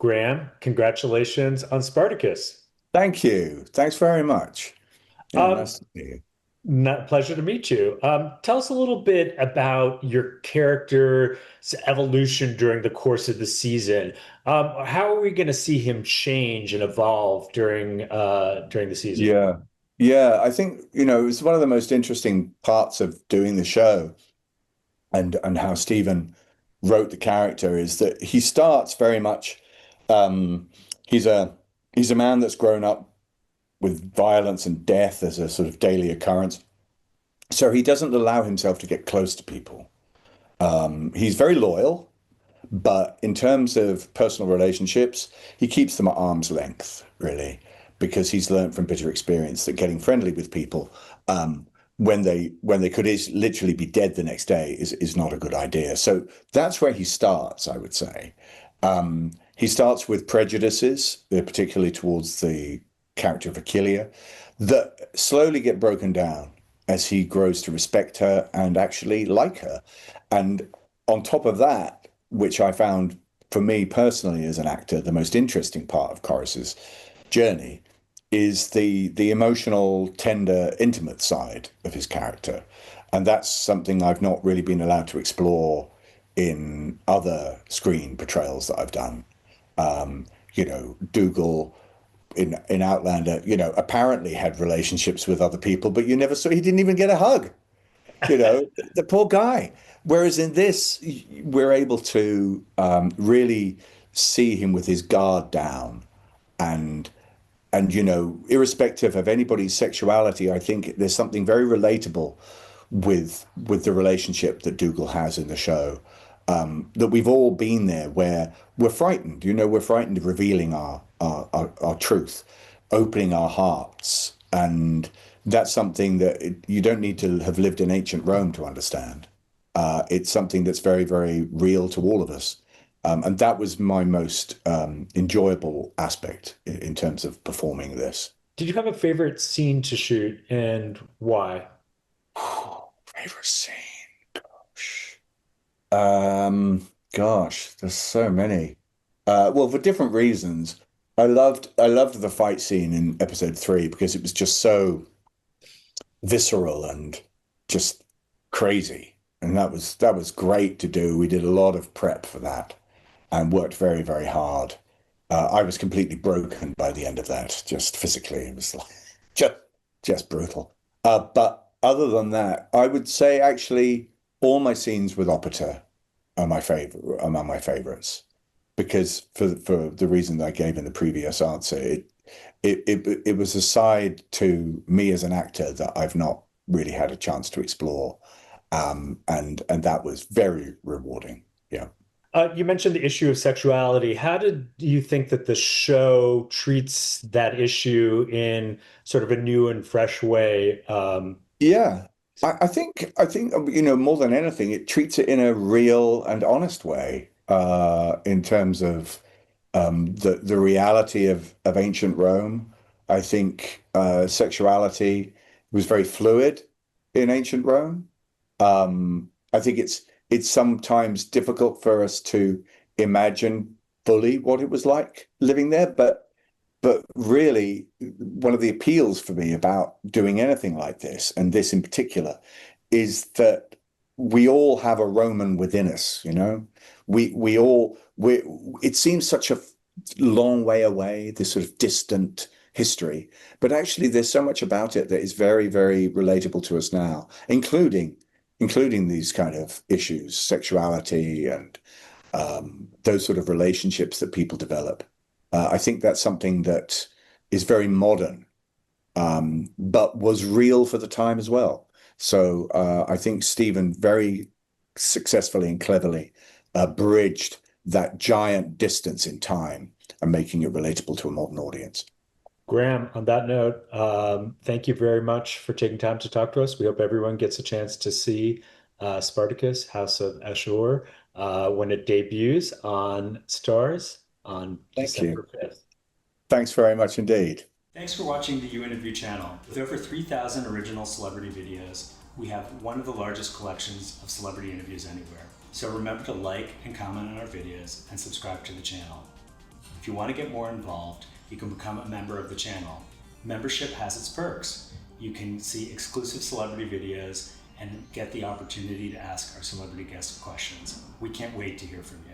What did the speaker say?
Graham, congratulations on Spartacus. Thank you. Thanks very much. Yeah, Um, nice to see you. Pleasure to meet you. Tell us a little bit about your character's evolution during the course of the season. How are we going to see him change and evolve during the season? Yeah. Yeah, I think, it was one of the most interesting parts of doing the show and how Stephen wrote the character is that he starts very much um he's a he's a man that's grown up with violence and death as a sort of daily occurrence. So he doesn't allow himself to get close to people. He's very loyal, but in terms of personal relationships, he keeps them at arm's length, really, because he's learned from bitter experience that getting friendly with people when they could literally be dead the next day is not a good idea. So that's where he starts, I would say. He starts with prejudices, particularly towards the character of Achilles, that slowly get broken down as he grows to respect her and actually like her. And on top of that, which I found for me personally as an actor, the most interesting part of Corus's journey is the emotional, tender, intimate side of his character. And that's something I've not really been allowed to explore in other screen portrayals that I've done. Dougal in Outlander, apparently had relationships with other people, but you never saw he didn't even get a hug, the poor guy. Whereas in this, we're able to really see him with his guard down and irrespective of anybody's sexuality, I think there's something very relatable with the relationship that Dougal has in the show. That we've all been there where we're frightened, we're frightened of revealing our truth, opening our hearts. And that's something that you don't need to have lived in ancient Rome to understand. It's something that's very, very real to all of us. And that was my most enjoyable aspect in terms of performing this. Did you have a favorite scene to shoot and why? Favorite scene? Gosh, there's so many. Well, for different reasons. I loved the fight scene in episode 3 because it was just so visceral and just crazy. And that was great to do. We did a lot of prep for that and worked very, very hard. I was completely broken by the end of that, just physically. It was like just just brutal. But other than that, I would say actually all my scenes with Operator are my favorite among my favorites because for the reason that I gave in the previous answer, it was a side to me as an actor that I've not really had a chance to explore, and that was very rewarding. Yeah. You mentioned the issue of sexuality. How did you think that the show treats that issue in sort of a new and fresh way? Yeah. I think more than anything, it treats it in a real and honest way, in terms of the reality of ancient Rome. I think sexuality was very fluid in ancient Rome. I think it's sometimes difficult for us to imagine fully what it was like living there, but really, one of the appeals for me about doing anything like this, and this in particular, is that we all have a Roman within us. We it seems such a long way away, this sort of distant history, but actually there's so much about it that is very, very relatable to us now, including these kind of issues, sexuality and those sort of relationships that people develop. I think that's something that is very modern, but was real for the time as well. So I think Stephen very successfully and cleverly bridged that giant distance in time and making it relatable to a modern audience. Graham, on that note, thank you very much for taking time to talk to us. We hope everyone gets a chance to see Spartacus, House of Ashur, when it debuts on Stars on Thank you. December 5th. Thanks very much indeed. Thanks for watching the You Interview channel. With over 3,000 original celebrity videos, we have one of the largest collections of celebrity interviews anywhere. So remember to like and comment on our videos and subscribe to the channel. If you want to get more involved, you can become a member of the channel. Membership has its perks. You can see exclusive celebrity videos and get the opportunity to ask our celebrity guests questions. We can't wait to hear from you.